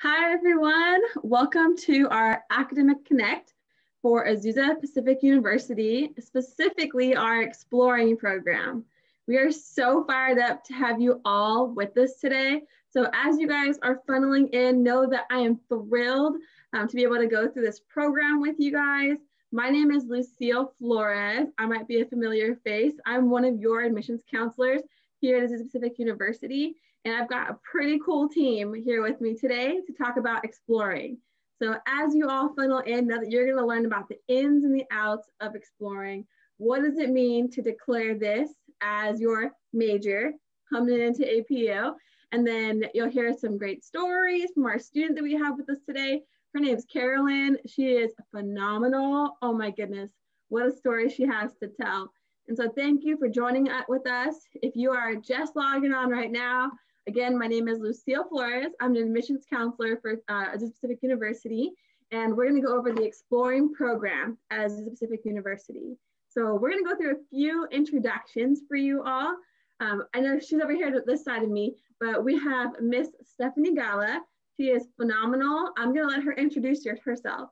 Hi, everyone. Welcome to our Academic Connect for Azusa Pacific University, specifically our Exploring program. We are so fired up to have you all with us today. So as you guys are funneling in, know that I am thrilled to be able to go through this program with you guys. My name is Lucille Flores. I might be a familiar face. I'm one of your admissions counselors here at Azusa Pacific University. And I've got a pretty cool team here with me today to talk about exploring. So as you all funnel in, know that you're going to learn about the ins and the outs of exploring. What does it mean to declare this as your major coming into APU? And then you'll hear some great stories from our student that we have with us today. Her name is Carolyn. She is phenomenal. Oh my goodness, what a story she has to tell. And so thank you for joining with us. If you are just logging on right now, again, my name is Lucille Flores. I'm an admissions counselor for Azusa Pacific University, and we're going to go over the Exploring program at Azusa Pacific University. So we're going to go through a few introductions for you all. I know she's over here to this side of me, but we have Miss Stephanie Gala. She is phenomenal. I'm going to let her introduce herself.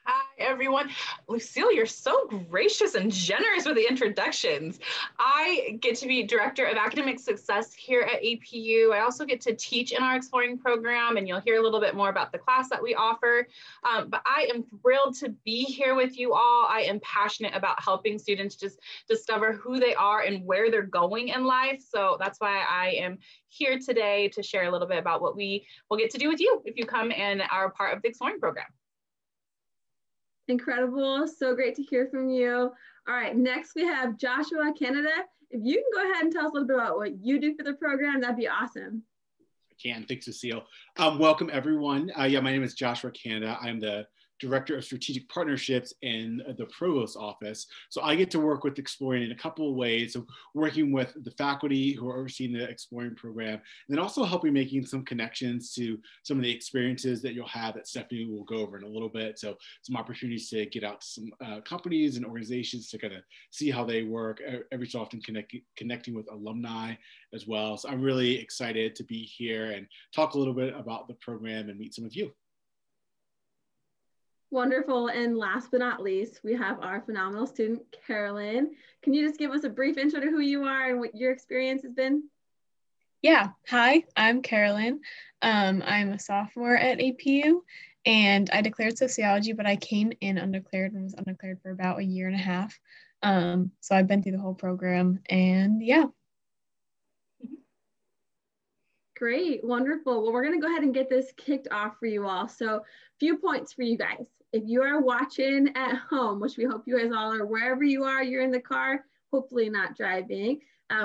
Hi, everyone. Lucille, you're so gracious and generous with the introductions. I get to be Director of Academic Success here at APU. I also get to teach in our Exploring program, and you'll hear a little bit more about the class that we offer. But I am thrilled to be here with you all. I am passionate about helping students just discover who they are and where they're going in life. So that's why I am here today to share a little bit about what we will get to do with you if you come and are part of the Exploring program. Incredible. So great to hear from you. All right, next we have Joshua Canada. If you can go ahead and tell us a little bit about what you do for the program, that'd be awesome. I can. Thanks, Lucille. Welcome, everyone. My name is Joshua Canada. I'm the Director of Strategic Partnerships in the Provost office. So I get to work with Exploring in a couple of ways. So working with the faculty who are overseeing the Exploring program, and then also helping making some connections to some of the experiences that you'll have that Stephanie will go over in a little bit. So some opportunities to get out to some companies and organizations to kind of see how they work, every so often connecting with alumni as well. So I'm really excited to be here and talk a little bit about the program and meet some of you. Wonderful. And last but not least, we have our phenomenal student, Carolyn. Can you just give us a brief intro to who you are and what your experience has been? Yeah. Hi, I'm Carolyn. I'm a sophomore at APU, and I declared sociology, but I came in undeclared and was undeclared for about a year and a half. So I've been through the whole program, and yeah. Great, wonderful. Well, we're going to go ahead and get this kicked off for you all. So a few points for you guys. If you are watching at home, which we hope you guys all are, wherever you are, you're in the car, hopefully not driving,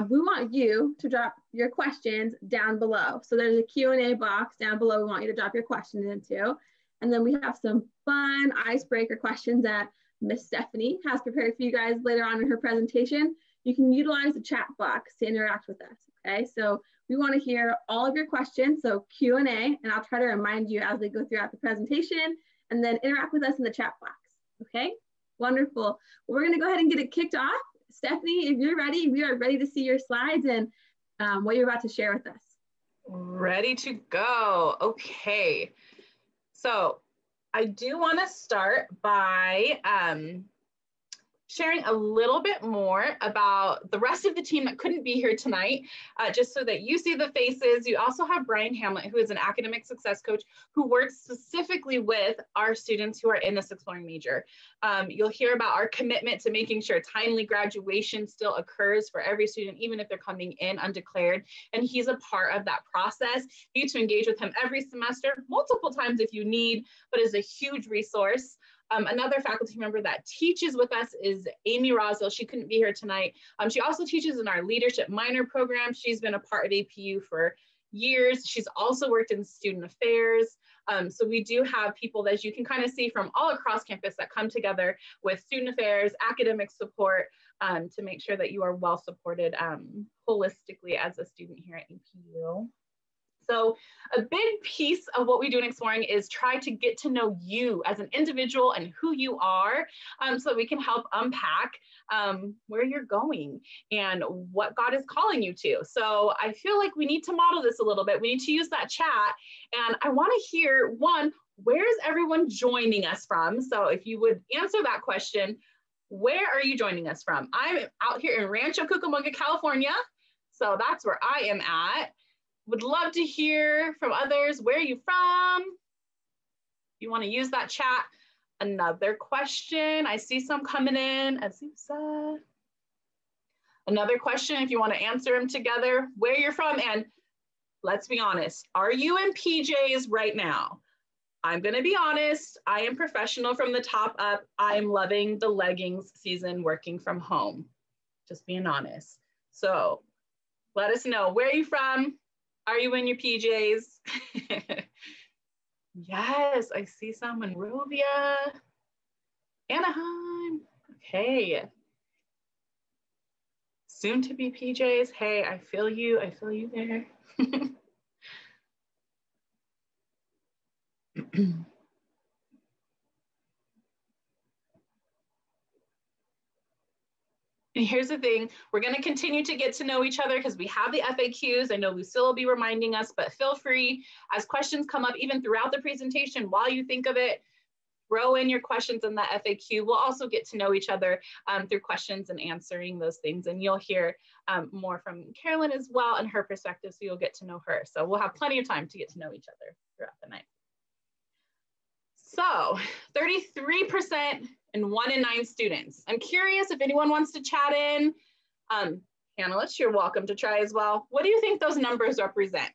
we want you to drop your questions down below. So there's a Q&A box down below we want you to drop your questions into. And then we have some fun icebreaker questions that Miss Stephanie has prepared for you guys later on in her presentation. You can utilize the chat box to interact with us, okay? So we want to hear all of your questions, so Q&A, and I'll try to remind you as we go throughout the presentation, and then interact with us in the chat box, okay? Wonderful. Well, we're going to go ahead and get it kicked off. Stephanie, if you're ready, we are ready to see your slides and what you're about to share with us. Ready to go. Okay. So I do want to start by sharing a little bit more about the rest of the team that couldn't be here tonight, just so that you see the faces. You also have Brian Hamlet, who is an academic success coach who works specifically with our students who are in this Exploring major. You'll hear about our commitment to making sure timely graduation still occurs for every student, even if they're coming in undeclared. And he's a part of that process. You get to engage with him every semester, multiple times if you need, but is a huge resource. Another faculty member that teaches with us is Amy Roswell. She couldn't be here tonight. She also teaches in our leadership minor program. She's been a part of APU for years. She's also worked in student affairs. So we do have people that you can kind of see from all across campus that come together with student affairs, academic support, to make sure that you are well supported holistically as a student here at APU. So a big piece of what we do in Exploring is try to get to know you as an individual and who you are, so that we can help unpack where you're going and what God is calling you to. So I feel like we need to model this a little bit. We need to use that chat. And I want to hear, one, where is everyone joining us from? So if you would answer that question, where are you joining us from? I'm out here in Rancho Cucamonga, California. So that's where I am at. Would love to hear from others. Where are you from? You want to use that chat. Another question. I see some coming in. Azusa. Another question, if you want to answer them together, where you're from. And let's be honest, are you in PJs right now? I'm going to be honest. I am professional from the top up. I'm loving the leggings season working from home. Just being honest. So let us know, where are you from? Are you in your PJs? Yes, I see some in Monrovia, Anaheim. Okay. Soon to be PJs. Hey, I feel you. I feel you there. And here's the thing, we're going to continue to get to know each other because we have the FAQs. I know Lucille will be reminding us, but feel free as questions come up, even throughout the presentation, while you think of it, throw in your questions in the FAQ. We'll also get to know each other through questions and answering those things. And you'll hear more from Carolyn as well and her perspective, so you'll get to know her. So we'll have plenty of time to get to know each other throughout the night. So 33% and 1 in 9 students. I'm curious if anyone wants to chat in. Panelists, you're welcome to try as well. What do you think those numbers represent?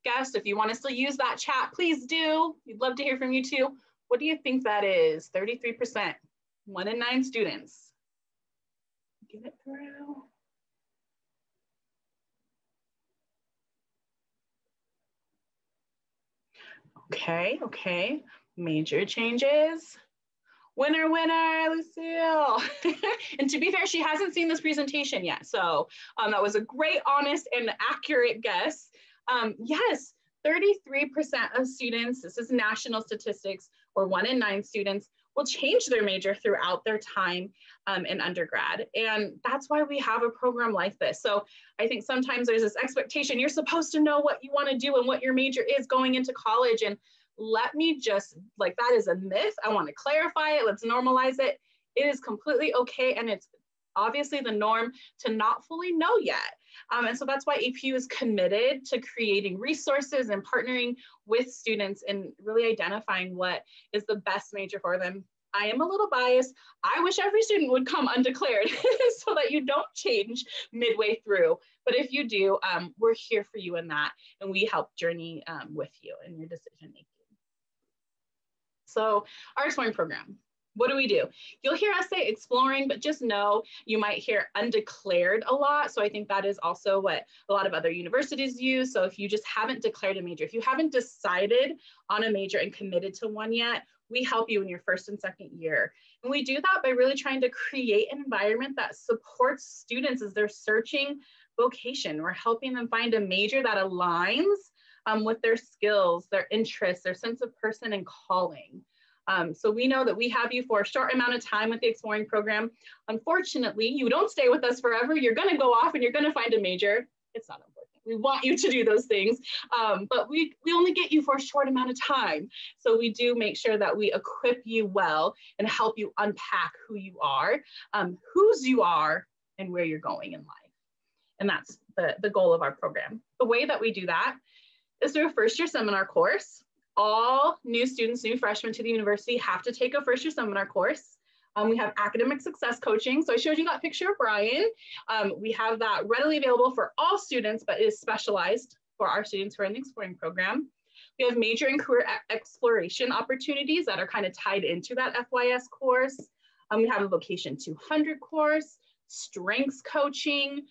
Guests, if you want to still use that chat, please do. We'd love to hear from you too. What do you think that is? 33%, 1 in 9 students. Get it through. Okay, okay. Major changes. Winner, winner, Lucille. And to be fair, she hasn't seen this presentation yet. So that was a great, honest, and accurate guess. Yes, 33% of students, this is national statistics, or 1 in 9 students, will change their major throughout their time in undergrad. And that's why we have a program like this. So I think sometimes there's this expectation, you're supposed to know what you want to do and what your major is going into college. And let me just, like, that is a myth. I want to clarify it. Let's normalize it. It is completely okay. And it's obviously the norm to not fully know yet. And so that's why APU is committed to creating resources and partnering with students and really identifying what is the best major for them. I am a little biased. I wish every student would come undeclared so that you don't change midway through. But if you do, we're here for you in that. And we help journey with you in your decision making. So our Exploring program. What do we do? You'll hear us say exploring, but just know you might hear undeclared a lot. So I think that is also what a lot of other universities use. So if you just haven't declared a major, if you haven't decided on a major and committed to one yet, we help you in your first and second year. And we do that by really trying to create an environment that supports students as they're searching vocation. We're helping them find a major that aligns with their skills, their interests, their sense of person and calling. So we know that we have you for a short amount of time with the Exploring program. Unfortunately, you don't stay with us forever. You're going to go off and you're going to find a major. It's not important. We want you to do those things, but we only get you for a short amount of time. So we do make sure that we equip you well and help you unpack who you are, whose you are, and where you're going in life. And that's the goal of our program. The way that we do that is through a first-year seminar course. All new students, new freshmen to the university have to take a first-year seminar course. We have academic success coaching. So I showed you that picture of Brian. We have that readily available for all students, but it is specialized for our students who are in the Exploring program. We have major and career exploration opportunities that are kind of tied into that FYS course. We have a Vocation 200 course, strengths coaching,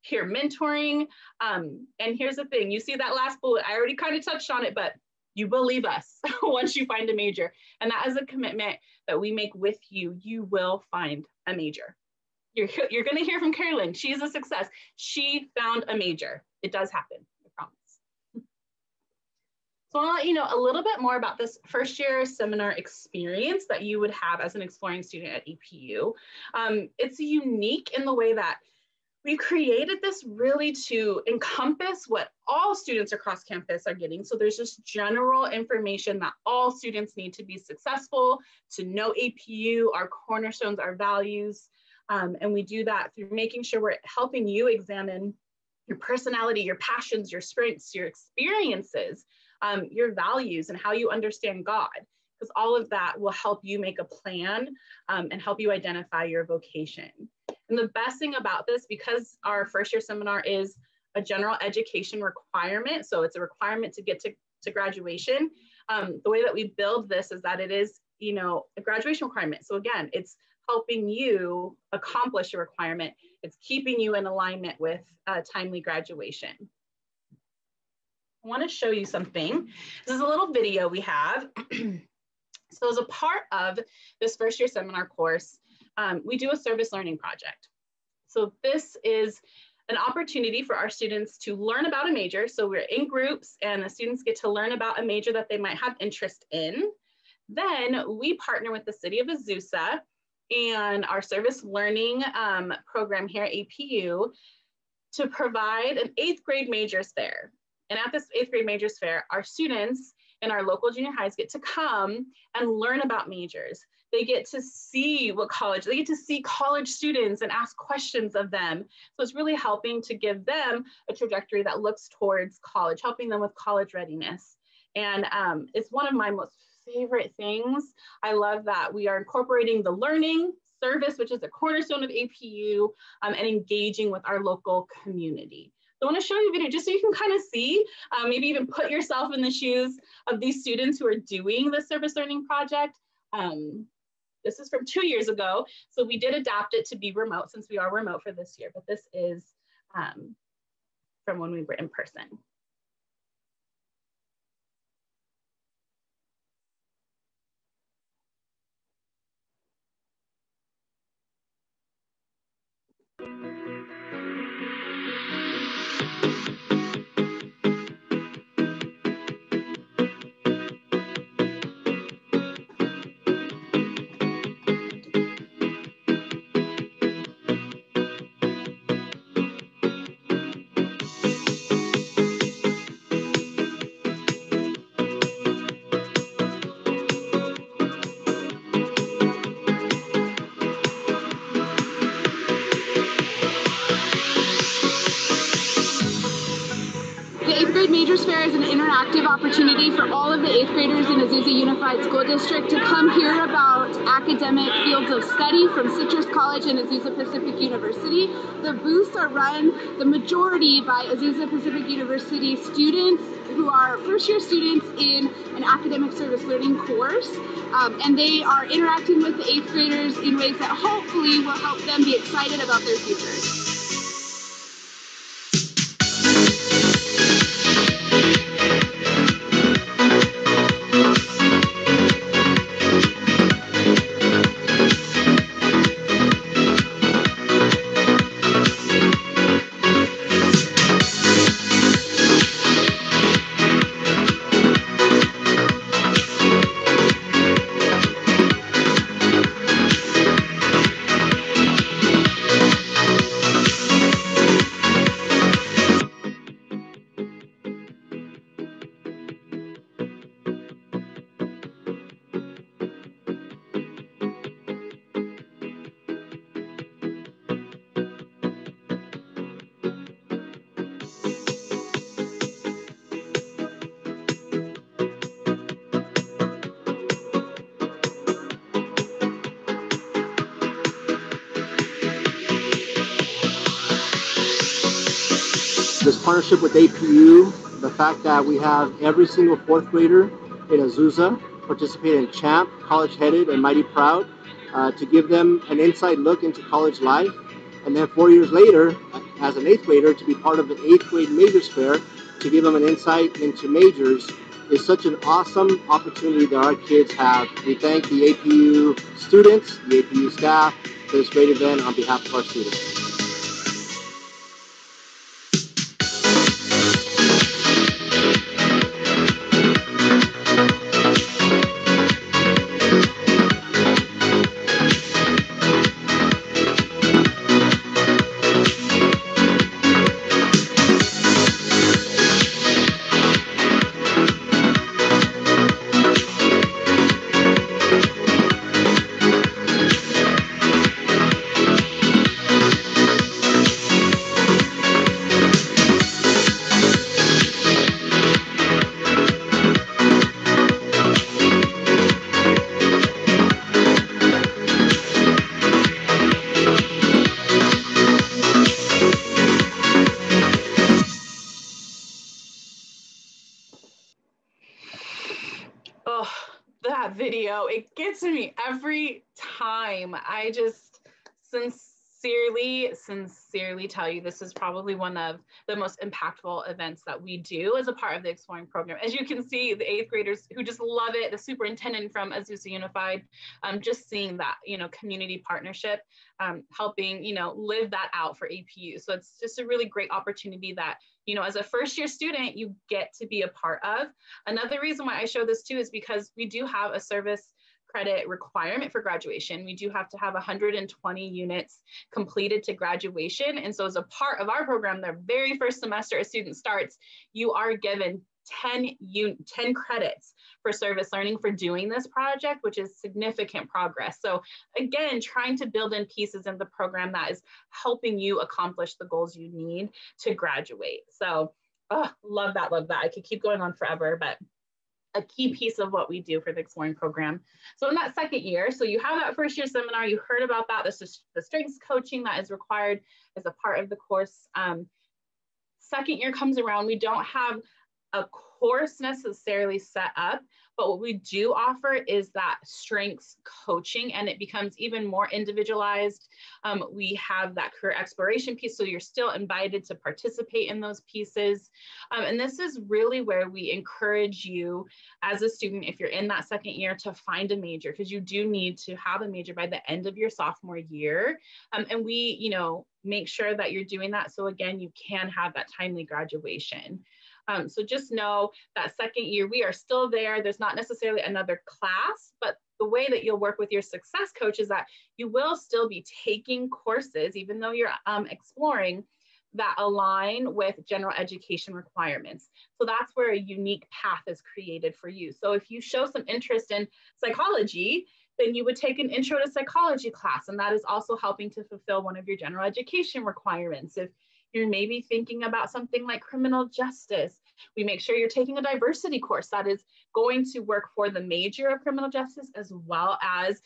peer mentoring. And here's the thing, you see that last bullet, I already kind of touched on it, but you believe us once you find a major. And that is a commitment that we make with you. You will find a major. You're going to hear from Carolyn. She's a success. She found a major. It does happen, I promise. So I want to let you know a little bit more about this first year seminar experience that you would have as an exploring student at APU. It's unique in the way that we created this really to encompass what all students across campus are getting. So there's just general information that all students need to be successful, to know APU, our cornerstones, our values. And we do that through making sure we're helping you examine your personality, your passions, your strengths, your experiences, your values, and how you understand God, because all of that will help you make a plan and help you identify your vocation. And the best thing about this, because our first year seminar is a general education requirement, so it's a requirement to get to graduation, the way that we build this is that it is, you know, a graduation requirement. So again, it's helping you accomplish a requirement. It's keeping you in alignment with timely graduation. I want to show you something. This is a little video we have. So as a part of this first year seminar course, we do a service learning project. So this is an opportunity for our students to learn about a major. So we're in groups and the students get to learn about a major that they might have interest in. Then we partner with the city of Azusa and our service learning program here at APU to provide an 8th grade majors fair. And at this 8th grade majors fair, our students in our local junior highs get to come and learn about majors. They get to see they get to see college students and ask questions of them. So it's really helping to give them a trajectory that looks towards college, helping them with college readiness. And it's one of my most favorite things. I love that we are incorporating the learning service, which is a cornerstone of APU, and engaging with our local community. So I want to show you a video just so you can kind of see, maybe even put yourself in the shoes of these students who are doing the service learning project. This is from 2 years ago. So we did adapt it to be remote since we are remote for this year, but this is from when we were in person. Majors Fair is an interactive opportunity for all of the 8th graders in Azusa Unified School District to come hear about academic fields of study from Citrus College and Azusa Pacific University. The booths are run, the majority, by Azusa Pacific University students who are first-year students in an academic service learning course. And they are interacting with the 8th graders in ways that hopefully will help them be excited about their futures. This partnership with APU, the fact that we have every single 4th grader in Azusa participate in CHAMP, College Headed and Mighty Proud, to give them an inside look into college life. And then 4 years later, as an 8th grader, to be part of the 8th grade Majors Fair, to give them an insight into majors, is such an awesome opportunity that our kids have. We thank the APU students, the APU staff, for this great event on behalf of our students. that video. It gets me every time. I just sincerely tell you, this is probably one of the most impactful events that we do as a part of the Exploring program. As you can see, the 8th graders who just love it, the superintendent from Azusa Unified, just seeing that, community partnership, helping, live that out for APU. So it's just a really great opportunity that, as a first-year student, you get to be a part of. Another reason why I show this too is because we do have a service credit requirement for graduation. We do have to have 120 units completed to graduation. And so as a part of our program, the very first semester a student starts, you are given 10 credits for service learning for doing this project, which is significant progress. So again, trying to build in pieces in the program that is helping you accomplish the goals you need to graduate. So love that. I could keep going on forever, but a key piece of what we do for the Exploring program. So in that second year, so you have that first year seminar, you heard about that. This is the strengths coaching that is required as a part of the course. Second year comes around, we don't have a course necessarily set up, but what we do offer is that strengths coaching, and it becomes even more individualized. We have that career exploration piece, so you're still invited to participate in those pieces. And this is really where we encourage you as a student, if you're in that second year, to find a major, because you do need to have a major by the end of your sophomore year. And we, make sure that you're doing that. So again, you can have that timely graduation. So just know that second year, we are still there. There's not necessarily another class, but the way that you'll work with your success coach is that you will still be taking courses, even though you're exploring, that align with general education requirements. So that's where a unique path is created for you. So if you show some interest in psychology, then you would take an intro to psychology class, and that is also helping to fulfill one of your general education requirements. If you're maybe thinking about something like criminal justice, we make sure you're taking a diversity course that is going to work for the major of criminal justice, as well as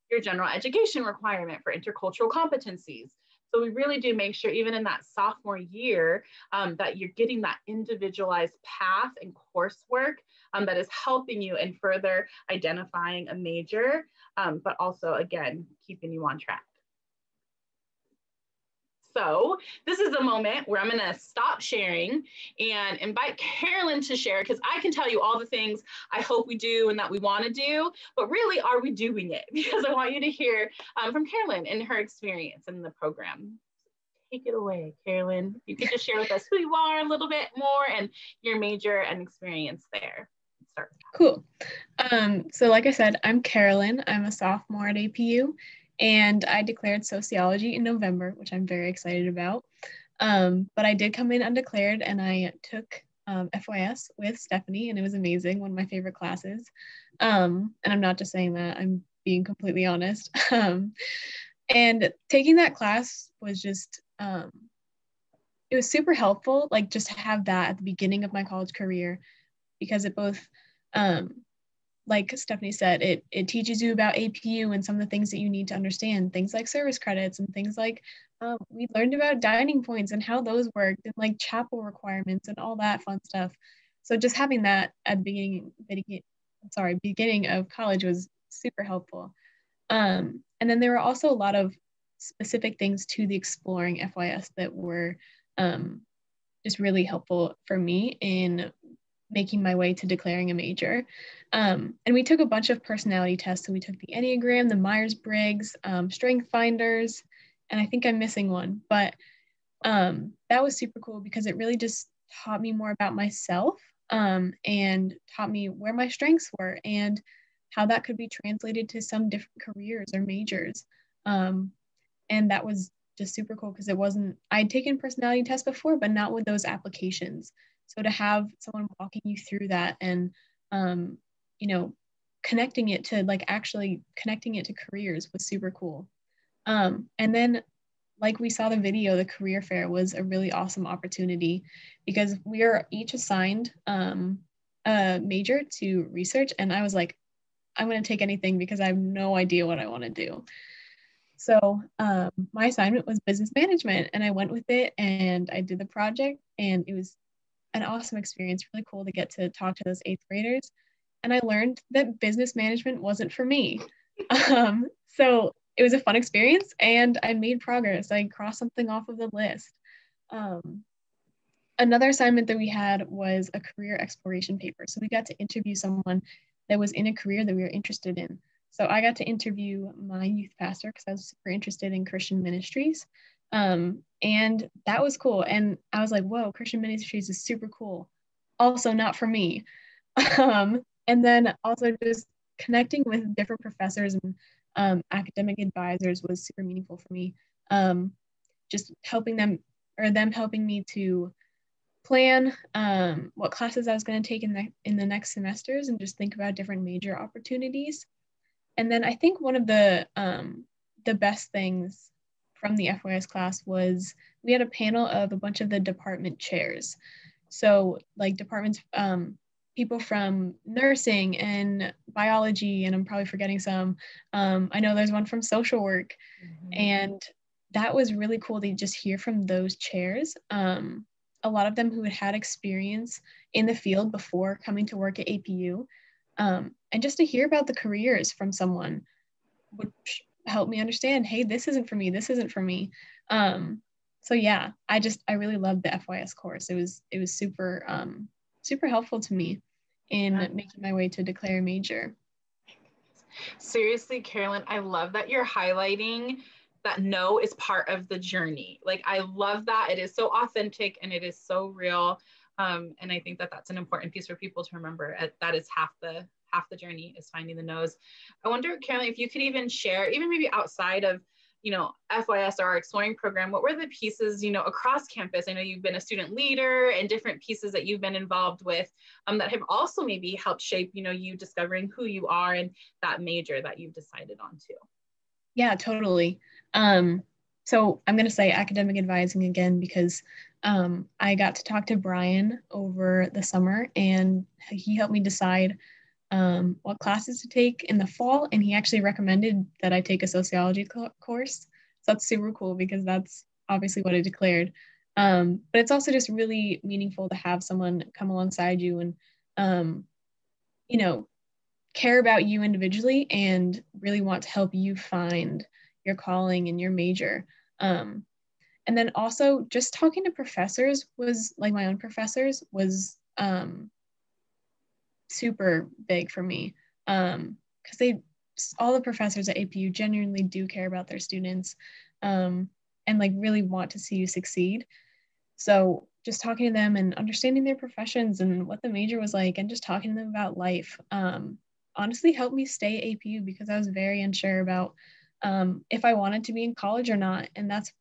your general education requirement for intercultural competencies. So we really do make sure, even in that sophomore year, that you're getting that individualized path and coursework that is helping you in further identifying a major, but also, again, keeping you on track. So this is a moment where I'm going to stop sharing and invite Carolyn to share, because I can tell you all the things I hope we do and that we want to do, but really, are we doing it? Because I want you to hear from Carolyn and her experience in the program. Take it away, Carolyn. You could just share with us who you are a little bit more and your major and experience there. Start. Cool. So like I said, I'm Carolyn. I'm a sophomore at APU. And I declared sociology in November, which I'm very excited about. But I did come in undeclared, and I took FYS with Stephanie, and it was amazing, one of my favorite classes. And I'm not just saying that, I'm being completely honest. And taking that class was just, it was super helpful, like just to have that at the beginning of my college career, because it both, like Stephanie said, it teaches you about APU and some of the things that you need to understand, things like service credits and things like, we learned about dining points and how those worked, and like chapel requirements and all that fun stuff. So just having that at the beginning of college was super helpful. And then there were also a lot of specific things to the Exploring FYS that were just really helpful for me in making my way to declaring a major. And we took a bunch of personality tests. So we took the Enneagram, the Myers-Briggs, Strength Finders, and I think I'm missing one, but that was super cool because it really just taught me more about myself, and taught me where my strengths were and how that could be translated to some different careers or majors. And that was just super cool because I'd taken personality tests before, but not with those applications. So to have someone walking you through that and, connecting it to careers was super cool. And then, like we saw the video, the career fair was a really awesome opportunity because we are each assigned a major to research. And I was like, I'm going to take anything because I have no idea what I want to do. So my assignment was business management, and I went with it and I did the project, and it was an awesome experience, really cool to get to talk to those 8th graders and I learned that business management wasn't for me. So it was a fun experience, and I made progress. I crossed something off of the list. Another assignment that we had was a career exploration paper. So we got to interview someone that was in a career that we were interested in. So I got to interview my youth pastor because I was super interested in Christian ministries. And that was cool. And I was like, whoa, Christian ministries is super cool. Also not for me. And then also just connecting with different professors and academic advisors was super meaningful for me. Just helping them, or them helping me to plan what classes I was going to take in the next semesters, and just think about different major opportunities. And then I think one of the best things from the FYS class was we had a panel of a bunch of the department chairs. So like departments, people from nursing and biology, and I'm probably forgetting some. I know there's one from social work. And that was really cool to just hear from those chairs. A lot of them who had had experience in the field before coming to work at APU. And just to hear about the careers from someone would help me understand, hey, this isn't for me, this isn't for me. So yeah, I really loved the FYS course. It was super, super helpful to me in making my way to declare a major. Seriously, Carolyn, I love that you're highlighting that no is part of the journey. Like, I love that. It is so authentic and it is so real. And I think that that's an important piece for people to remember. That is half the journey, is finding the no's. I wonder, Carolyn, if you could even share, even maybe outside of, FYS or our exploring program, what were the pieces, across campus? I know you've been a student leader, and different pieces that you've been involved with that have also maybe helped shape, you discovering who you are and that major that you've decided on too. Yeah, totally. So I'm going to say academic advising again, because I got to talk to Brian over the summer, and he helped me decide what classes to take in the fall. And he actually recommended that I take a sociology course. So that's super cool, because that's obviously what I declared. But it's also just really meaningful to have someone come alongside you and, care about you individually and really want to help you find your calling and your major. And then also just talking to professors was, like my own professors, was super big for me, because all the professors at APU genuinely do care about their students, and like really want to see you succeed. So just talking to them and understanding their professions and what the major was like, and just talking to them about life, honestly helped me stay at APU, because I was very unsure about if I wanted to be in college or not. And that's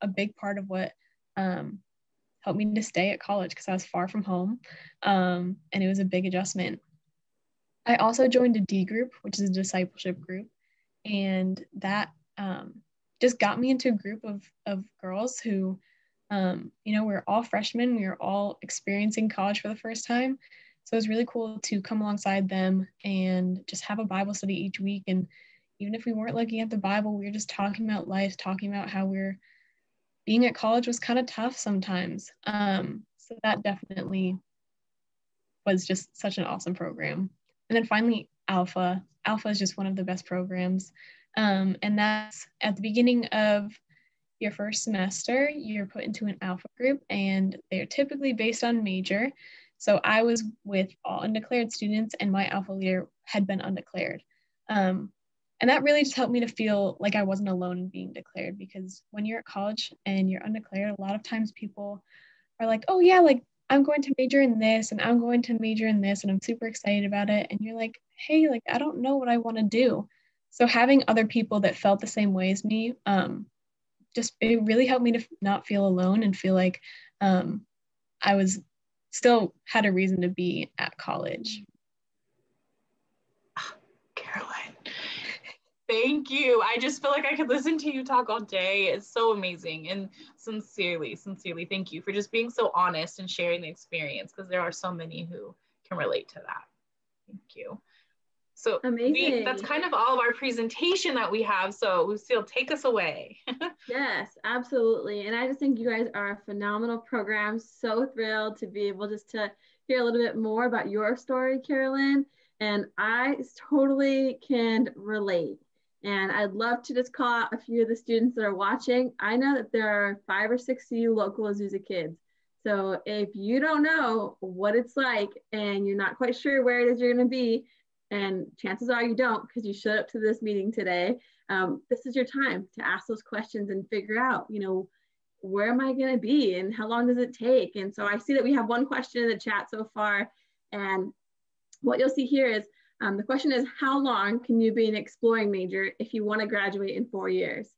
a big part of what helped me to stay at college, because I was far from home, and it was a big adjustment. I also joined a D group, which is a discipleship group, and that just got me into a group of girls who, we're all freshmen, we were all experiencing college for the first time. So it was really cool to come alongside them and just have a Bible study each week. And even if we weren't looking at the Bible, we were just talking about life, talking about how being at college was kind of tough sometimes. So that definitely was just such an awesome program. And then finally, Alpha. Alpha is just one of the best programs. And that's at the beginning of your first semester, you're put into an Alpha group, and they're typically based on major. So I was with all undeclared students, and my Alpha leader had been undeclared. And that really just helped me to feel like I wasn't alone in being declared, because when you're at college and you're undeclared, a lot of times people are like, oh yeah, like I'm going to major in this, and I'm going to major in this, and I'm super excited about it. And you're like, hey, like I don't know what I want to do. So having other people that felt the same way as me, it really helped me to not feel alone and feel like I was still had a reason to be at college. Caroline, thank you. I just feel like I could listen to you talk all day. It's so amazing. And sincerely, thank you for just being so honest and sharing the experience, because there are so many who can relate to that. Thank you. So amazing. That's kind of all of our presentation that we have. So Lucille, take us away. Yes, absolutely. And I just think you guys are a phenomenal program. So thrilled to be able just to hear a little bit more about your story, Carolyn, And I totally can relate. And I'd love to just call out a few of the students that are watching. I know that there are 5 or 6 of you local Azusa kids. So if you don't know what it's like and you're not quite sure where it is you're going to be, and chances are you don't because you showed up to this meeting today, this is your time to ask those questions and figure out, you know, where am I going to be and how long does it take? And so I see that we have one question in the chat so far. And what you'll see here is the question is, how long can you be an exploring major if you want to graduate in 4 years?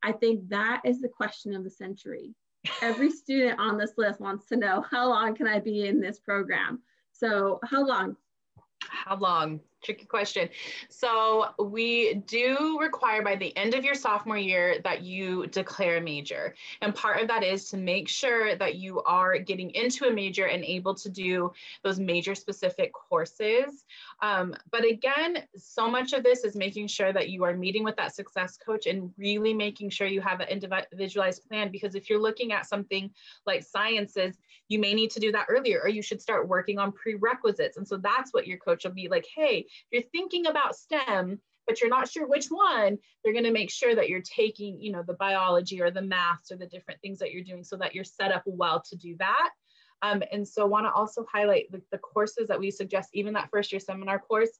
I think that is the question of the century. Every student on this list wants to know, how long can I be in this program? So how long? How long? Tricky question. So we do require by the end of your sophomore year that you declare a major. And part of that is to make sure that you are getting into a major and able to do those major specific courses. But again, so much of this is making sure that you are meeting with that success coach and really making sure you have an individualized plan, because if you're looking at something like sciences, you may need to do that earlier, or you should start working on prerequisites. And so that's what your coach will be like, hey, if you're thinking about STEM, but you're not sure which one, they're going to make sure that you're taking, you know, the biology or the maths or the different things that you're doing so that you're set up well to do that. And so want to also highlight the courses that we suggest, even that first year seminar course.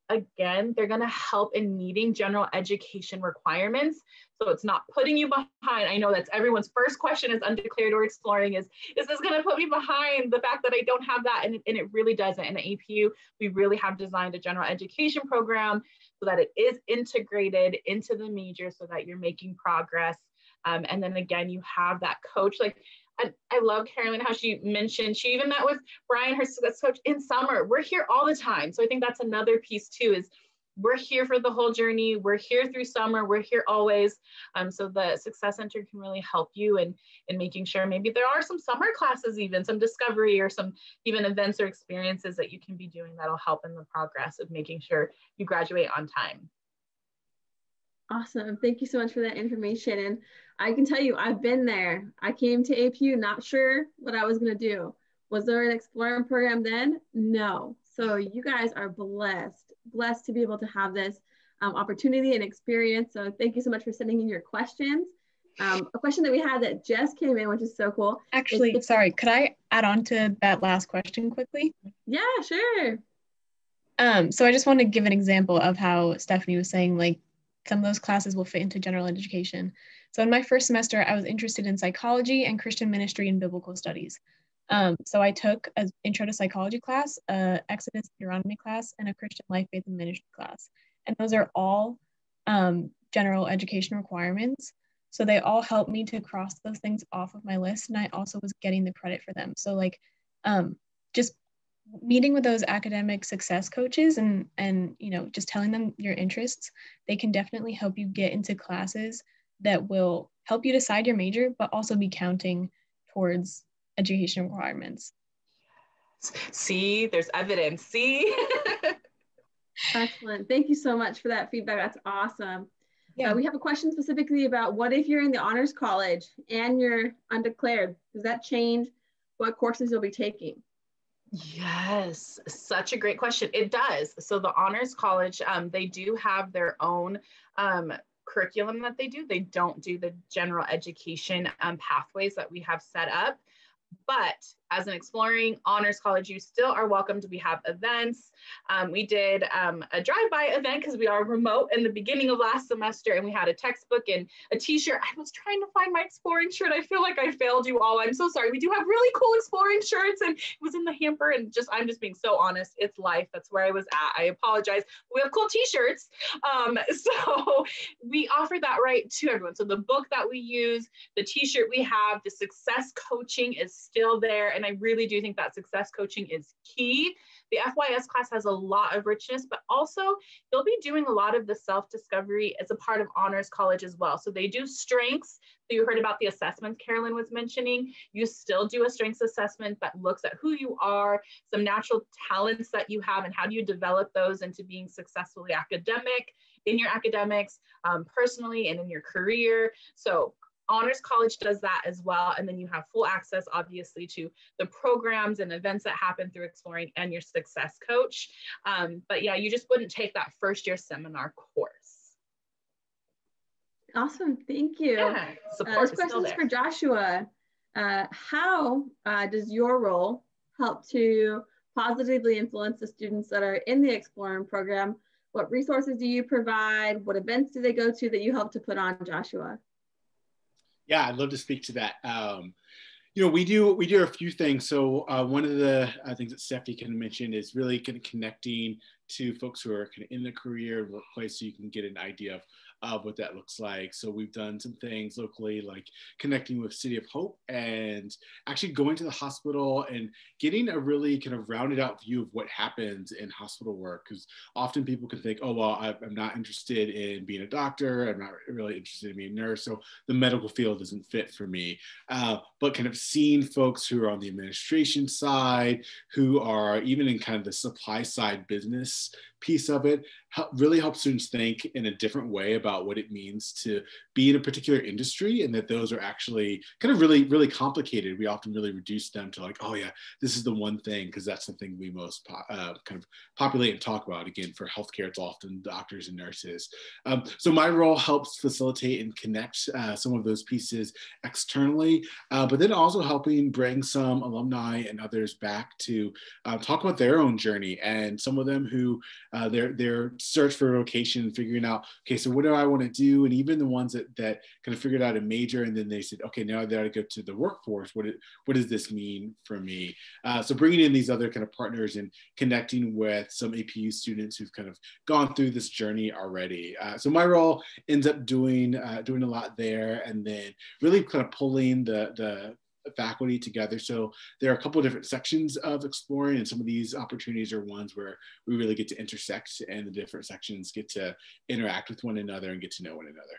Again, they're going to help in meeting general education requirements. So it's not putting you behind. I know that's everyone's first question is undeclared or exploring is this going to put me behind the fact that I don't have that? And it really doesn't. In the APU, we really have designed a general education program so that it is integrated into the major so that you're making progress. And then again, you have that coach. Like, I love Carolyn, how she mentioned, she even met with Brian, her success coach, in summer. We're here all the time. So I think that's another piece too, is we're here for the whole journey. We're here through summer. We're here always. So the Success Center can really help you in making sure maybe there are some summer classes, even some discovery or some even events or experiences that you can be doing that'll help in the progress of making sure you graduate on time. Awesome. Thank you so much for that information. And I can tell you, I've been there. I came to APU not sure what I was going to do. Was there an exploring program then? No. So you guys are blessed to be able to have this opportunity and experience. So thank you so much for sending in your questions. A question that we had that just came in, which is so cool. Actually, sorry, could I add on to that last question quickly? Yeah, sure. So I just want to give an example of how Stephanie was saying, like, some of those classes will fit into general education. So in my first semester, I was interested in psychology and Christian ministry and biblical studies. So I took an intro to psychology class, Exodus Deuteronomy class, and a Christian life, faith, and ministry class. And those are all general education requirements. So they all helped me to cross those things off of my list. And I also was getting the credit for them. So like just meeting with those academic success coaches and you know, just telling them your interests, they can definitely help you get into classes that will help you decide your major, but also be counting towards education requirements. See, there's evidence. See? Excellent. Thank you so much for that feedback. That's awesome. Yeah. We have a question specifically about what if you're in the honors college and you're undeclared? Does that change what courses you'll be taking? Yes, such a great question. It does. So the Honors College, they do have their own curriculum that they do. They don't do the general education pathways that we have set up. But as an exploring honors college, you still are welcome to. We have events. We did a drive-by event because we are remote in the beginning of last semester, and we had a textbook and a t-shirt. I was trying to find my exploring shirt. I feel like I failed you all. I'm so sorry. We do have really cool exploring shirts, and it was in the hamper, and I'm just being so honest. It's life. That's where I was at. I apologize. We have cool t-shirts. So we offer that right to everyone. So the book that we use, the t-shirt we have, the success coaching is still there. And I really do think that success coaching is key. The FYS class has a lot of richness, but also you'll be doing a lot of the self-discovery as a part of honors college as well. So they do strengths. So you heard about the assessments Carolyn was mentioning. You still do a strengths assessment that looks at who you are, some natural talents that you have, and how do you develop those into being successfully academic in your academics, personally, and in your career. So Honors College does that as well. And then you have full access, obviously, to the programs and events that happen through Exploring and your success coach. But yeah, you just wouldn't take that first year seminar course. Awesome, thank you. Yeah, this question is for Joshua. How does your role help to positively influence the students that are in the Exploring program? What resources do you provide? What events do they go to that you help to put on, Joshua? Yeah, I'd love to speak to that. You know, we do a few things. So one of the things that Stephanie kind of mentioned is really kind of connecting to folks who are kind of in the career and workplace, so you can get an idea of what that looks like. So we've done some things locally, like connecting with City of Hope and actually going to the hospital and getting a really kind of rounded out view of what happens in hospital work. Because often people can think, oh, well, I'm not interested in being a doctor. I'm not really interested in being a nurse. So the medical field doesn't fit for me. But kind of seeing folks who are on the administration side, who are even in kind of the supply side business piece of it, really helps students think in a different way about what it means to be in a particular industry, and that those are actually kind of really, really complicated. We often really reduce them to like, oh yeah, this is the one thing, because that's the thing we most kind of populate and talk about. Again, for healthcare, it's often doctors and nurses. So my role helps facilitate and connect some of those pieces externally, but then also helping bring some alumni and others back to talk about their own journey, and some of them who their search for a vocation, figuring out, okay, so what do I want to do? And even the ones that kind of figured out a major, and then they said, okay, now I got to go to the workforce. What does this mean for me? So bringing in these other kind of partners and connecting with some APU students who've kind of gone through this journey already. So my role ends up doing a lot there, and then really kind of pulling the faculty together. So there are a couple of different sections of Exploring, and some of these opportunities are ones where we really get to intersect, and the different sections get to interact with one another and get to know one another.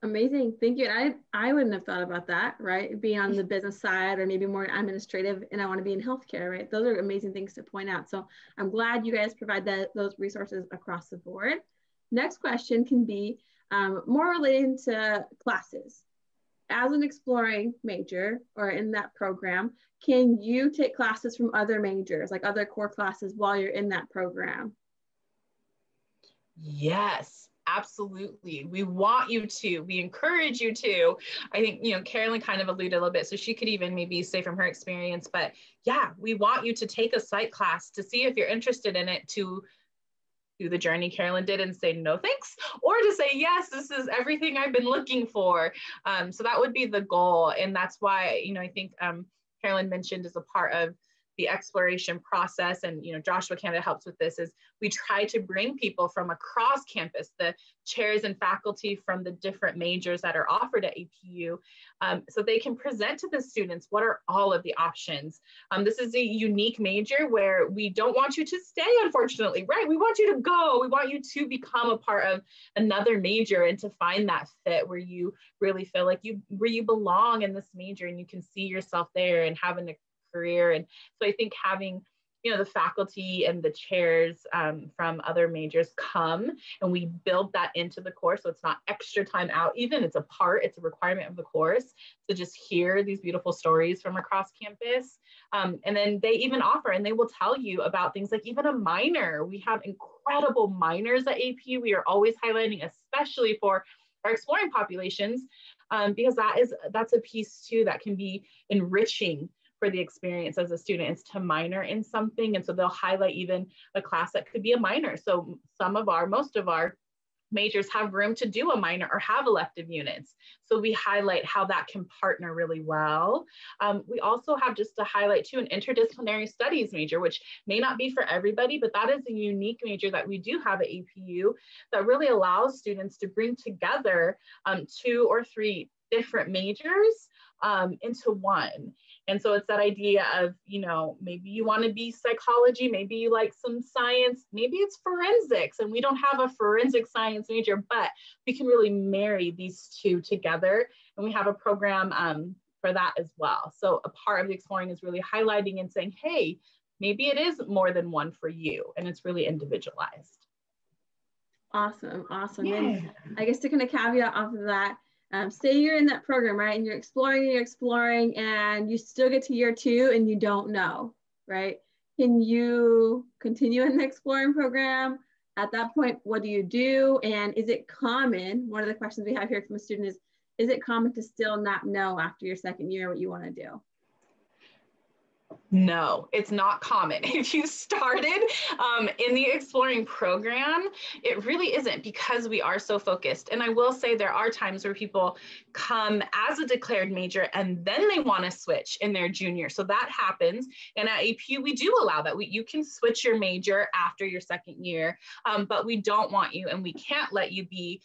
Amazing, thank you. I wouldn't have thought about that, right? Being on the business side, or maybe more administrative, and I want to be in healthcare, right? Those are amazing things to point out. So I'm glad you guys provide those resources across the board. Next question can be more related to classes. As an Exploring major, or in that program, can you take classes from other majors, like other core classes, while you're in that program? Yes, absolutely. We want you to, we encourage you to. I think, you know, Carolyn kind of alluded a little bit, so she could even maybe say from her experience, but yeah, we want you to take a psych class to see if you're interested in it, to do the journey Carolyn did and say no thanks, or to say yes, this is everything I've been looking for. So that would be the goal. And that's why, you know, I think Carolyn mentioned as a part of the exploration process, and you know, Joshua Canada helps with this, is we try to bring people from across campus, the chairs and faculty from the different majors that are offered at APU, so they can present to the students what are all of the options. This is a unique major where we don't want you to stay, unfortunately, right? We want you to go. We want you to become a part of another major and to find that fit where you really feel like where you belong in this major, and you can see yourself there and having a career. And so I think having, you know, the faculty and the chairs from other majors come, and we build that into the course, so it's not extra time out, even it's a requirement of the course to just hear these beautiful stories from across campus. And then they even offer, and they will tell you about things like even a minor. We have incredible minors at APU. We are always highlighting, especially for our Exploring populations, because that's a piece too that can be enriching for the experience as a student, is to minor in something. And so they'll highlight even a class that could be a minor. So most of our majors have room to do a minor or have elective units. So we highlight how that can partner really well. We also have, just to highlight too, an interdisciplinary studies major, which may not be for everybody, but that is a unique major that we do have at APU that really allows students to bring together 2 or 3 different majors into one. And so it's that idea of, you know, maybe you want to be psychology, maybe you like some science, maybe it's forensics, and we don't have a forensic science major, but we can really marry these two together. And we have a program for that as well. So a part of the Exploring is really highlighting and saying, hey, maybe it is more than one for you, and it's really individualized. Awesome, awesome. Yeah. And I guess to kind of caveat off of that, Say you're in that program, right? And you're exploring, and you still get to year 2 and you don't know, right? Can you continue in the exploring program? At that point, what do you do? And is it common? One of the questions we have here from a student is it common to still not know after your second year what you want to do? No, it's not common. If you started in the exploring program, it really isn't, because we are so focused. And I will say there are times where people come as a declared major and then they want to switch in their junior. So that happens. And at APU, we do allow that. You can switch your major after your second year, but we don't want you, and we can't let you be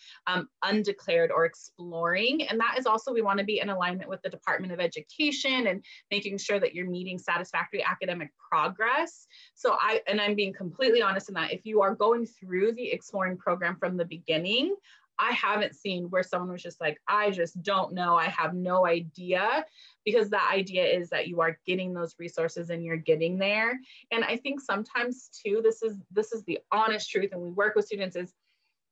undeclared or exploring. And that is also, we want to be in alignment with the Department of Education and making sure that you're meeting satisfactory academic progress. So I'm being completely honest in that if you are going through the exploring program from the beginning, I haven't seen where someone was just like, I just don't know, I have no idea, because the idea is that you are getting those resources and you're getting there. And I think sometimes too, this is the honest truth, and we work with students, is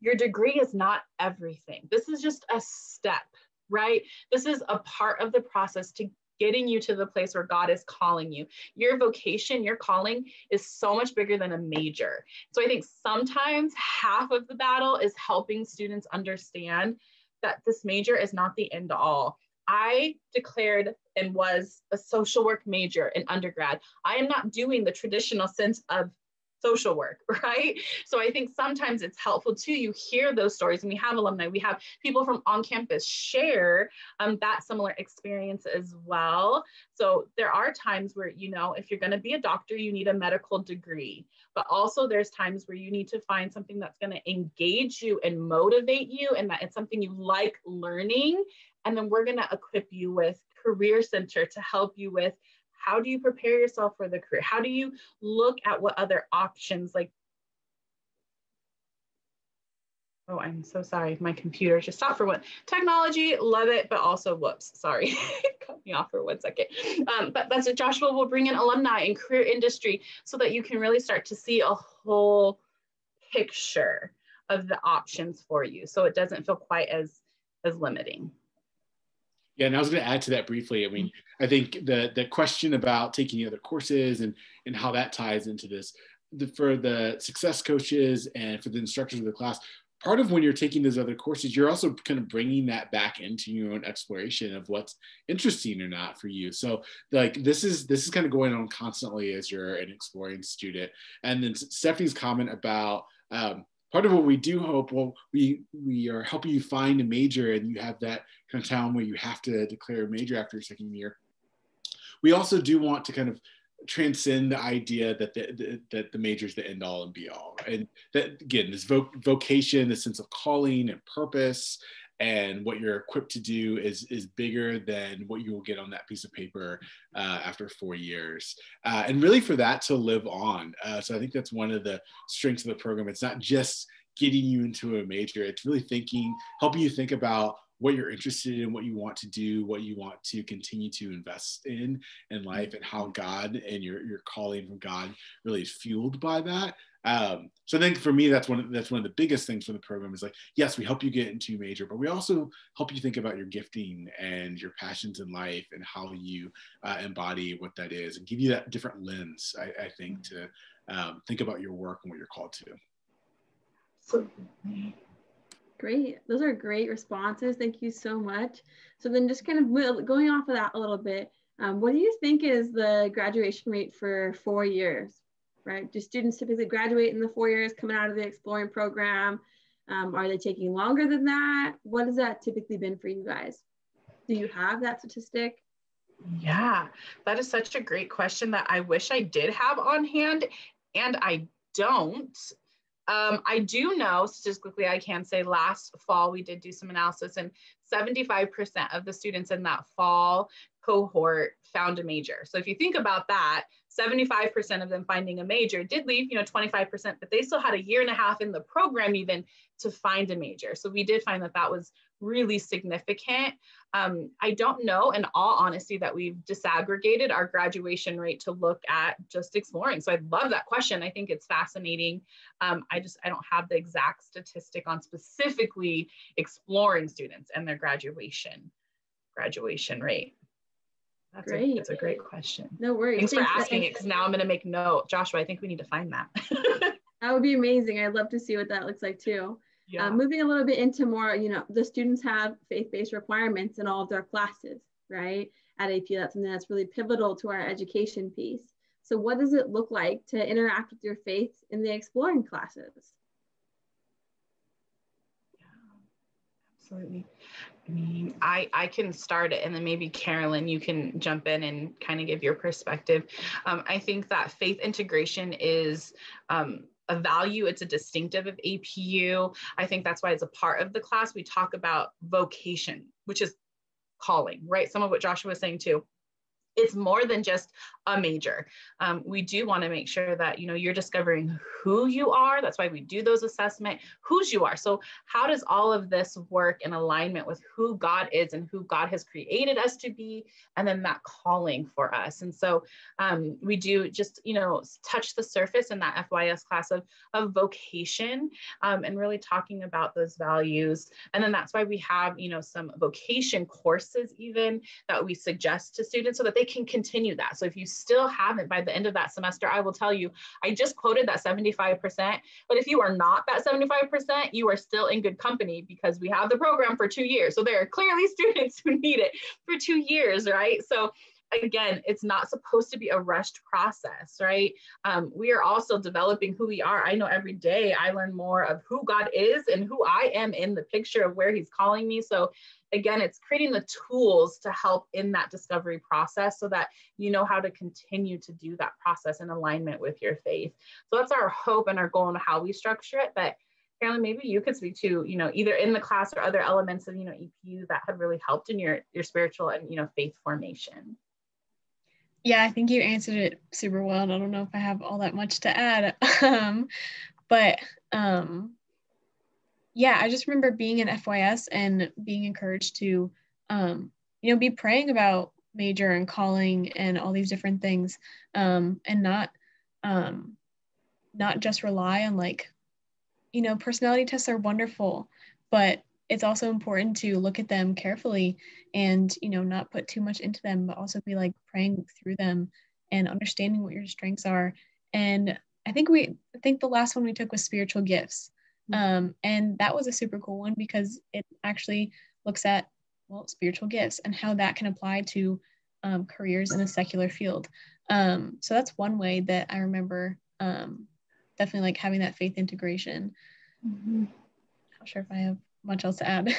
your degree is not everything. This is just a step, right? This is a part of the process to getting you to the place where God is calling you. Your vocation, your calling is so much bigger than a major. So I think sometimes half of the battle is helping students understand that this major is not the end all. I declared and was a social work major in undergrad. I am not doing the traditional sense of social work, right? So I think sometimes it's helpful too, you hear those stories, and we have alumni, we have people from on campus share that similar experience as well. So there are times where, you know, if you're going to be a doctor, you need a medical degree, but also there's times where you need to find something that's going to engage you and motivate you, and that it's something you like learning. And then we're going to equip you with Career Center to help you with, how do you prepare yourself for the career? How do you look at what other options, like, oh, I'm so sorry, my computer just stopped for one. Technology, love it, but also, whoops, sorry, cut me off for 1 second. But that's what Joshua will bring in alumni and career industry so that you can really start to see a whole picture of the options for you, so it doesn't feel quite as limiting. Yeah, and I was going to add to that briefly. I mean, I think the question about taking the other courses and how that ties into this, for the success coaches and for the instructors of the class, part of when you're taking those other courses, you're also kind of bringing that back into your own exploration of what's interesting or not for you. So like this is kind of going on constantly as you're an exploring student. And then Stephanie's comment about part of what we do hope, well, we are helping you find a major, and you have that kind of time where you have to declare a major after your second year. We also do want to kind of transcend the idea that the major is the end all and be all. And that, again, this vocation, the sense of calling and purpose, and what you're equipped to do is bigger than what you will get on that piece of paper after 4 years. And really for that to live on. So I think that's one of the strengths of the program. It's not just getting you into a major, it's really helping you think about what you're interested in, what you want to do, what you want to continue to invest in life, and how God and your calling from God really is fueled by that. So I think for me, that's one of the biggest things from the program is like, yes, we help you get into major, but we also help you think about your gifting and your passions in life and how you embody what that is, and give you that different lens, I think, to think about your work and what you're called to. Great. Those are great responses. Thank you so much. So then just kind of going off of that a little bit, what do you think is the graduation rate for 4 years, right? Do students typically graduate in the 4 years coming out of the exploring program? Are they taking longer than that? What has that typically been for you guys? Do you have that statistic? Yeah, that is such a great question that I wish I did have on hand, and I don't. I do know statistically, I can say last fall we did do some analysis, and 75% of the students in that fall cohort found a major. So if you think about that, 75% of them finding a major did leave, 25%, but they still had a year and a half in the program even to find a major. So we did find that that was really significant. I don't know, in all honesty, that we've disaggregated our graduation rate to look at just exploring. So I love that question. I think it's fascinating. I don't have the exact statistic on specifically exploring students and their graduation rate. Great. It's a great question. No worries. Thanks for asking it, because now I'm going to make note. Joshua, I think we need to find that. That would be amazing. I'd love to see what that looks like too. Yeah. Moving a little bit into more, the students have faith-based requirements in all of their classes, right? At APU, that's something that's really pivotal to our education piece. So what does it look like to interact with your faith in the exploring classes? Absolutely. I mean, I can start it, and then maybe Carolyn, you can jump in and kind of give your perspective. I think that faith integration is a value. It's a distinctive of APU. I think that's why it's a part of the class. We talk about vocation, which is calling, right? Some of what Joshua was saying too. It's more than just a major. We do want to make sure that, you're discovering who you are. That's why we do those assessments, whose you are. So how does all of this work in alignment with who God is and who God has created us to be? And then that calling for us. And so we do just, touch the surface in that FYS class of vocation and really talking about those values. And then that's why we have, some vocation courses even that we suggest to students so that they can continue that. So if you still haven't by the end of that semester, I will tell you, I just quoted that 75%, but if you are not that 75%, you are still in good company, because we have the program for 2 years. So there are clearly students who need it for 2 years, right? So again, it's not supposed to be a rushed process, right? We are also developing who we are. I know every day I learn more of who God is and who I am in the picture of where he's calling me. So again, it's creating the tools to help in that discovery process so that you know how to continue to do that process in alignment with your faith. So that's our hope and our goal and how we structure it. But Carolyn, maybe you could speak to, either in the class or other elements of, EPU that have really helped in your spiritual and, faith formation. Yeah, I think you answered it super well, and I don't know if I have all that much to add. Yeah, I just remember being in FYS and being encouraged to, be praying about major and calling and all these different things, and not just rely on personality tests are wonderful, but it's also important to look at them carefully and, not put too much into them, but also be praying through them and understanding what your strengths are. And I think the last one we took was spiritual gifts. And that was a super cool one because it actually looks at, spiritual gifts and how that can apply to careers in a secular field. So that's one way that I remember definitely having that faith integration. Mm-hmm. Not sure if I have much else to add.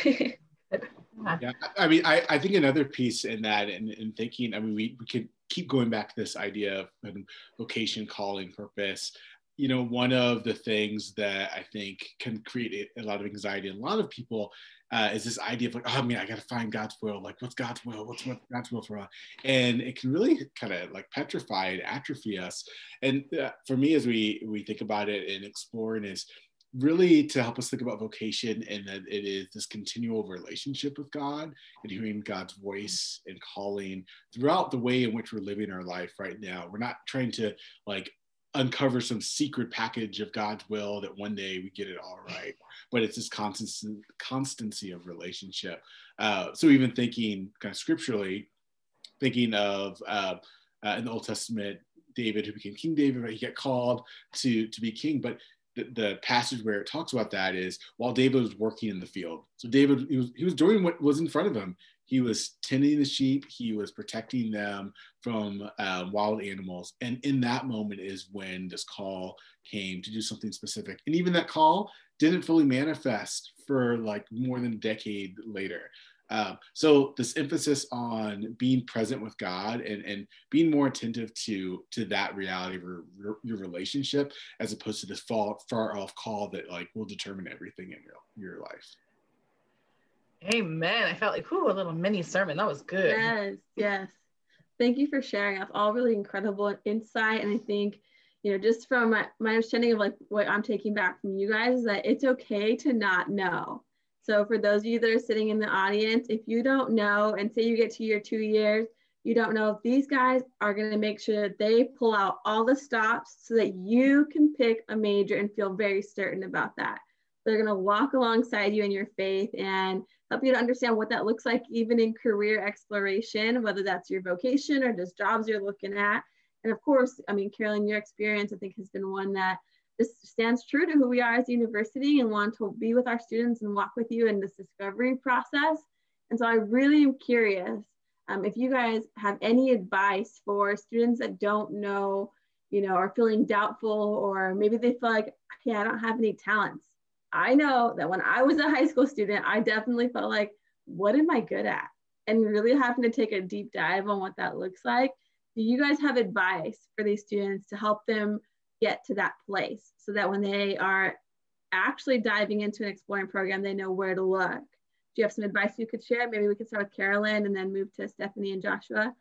Yeah, I mean, I think another piece in that and thinking, I mean, we could keep going back to this idea of vocation, calling, purpose. One of the things that I think can create a lot of anxiety in a lot of people is this idea of I got to find God's will. What's God's will? What's God's will for us? And it can really kind of petrify and atrophy us. And for me, as we think about it and exploring, is really to help us think about vocation, and that it is this continual relationship with God and hearing God's voice and calling throughout the way in which we're living our life right now. We're not trying to uncover some secret package of God's will that one day we get it all right, but it's this constancy of relationship. So even thinking kind of scripturally, thinking of in the Old Testament, David, who became King David, right? He got called to be king, but the passage where it talks about that is while David was working in the field. So David, he was doing what was in front of him. He was tending the sheep. He was protecting them from wild animals. And in that moment is when this call came to do something specific. And even that call didn't fully manifest for more than a decade later. So this emphasis on being present with God and being more attentive to that reality of your relationship, as opposed to this far off call that will determine everything in your life. Amen. I felt like, ooh, a little mini sermon. That was good. Yes, yes. Thank you for sharing. That's all really incredible insight. And I think, just from my understanding of like what I'm taking back from you guys is that it's okay to not know. So for those of you that are sitting in the audience, if you don't know, and say you get to your 2 years, you don't know, if these guys are going to make sure that they pull out all the stops so that you can pick a major and feel very certain about that. They're going to walk alongside you in your faith and help you to understand what that looks like, even in career exploration, whether that's your vocation or just jobs you're looking at. And of course, I mean, Carolyn, your experience, I think, has been one that just stands true to who we are as a university and want to be with our students and walk with you in this discovery process. And so I really am curious if you guys have any advice for students that don't know, are feeling doubtful, or maybe they feel like, hey, I don't have any talents. I know that when I was a high school student, I definitely felt like, what am I good at? And really having to take a deep dive on what that looks like. Do you guys have advice for these students to help them get to that place so that when they are actually diving into an exploring program, they know where to look? Do you have some advice you could share? Maybe we could start with Carolyn and then move to Stephanie and Joshua.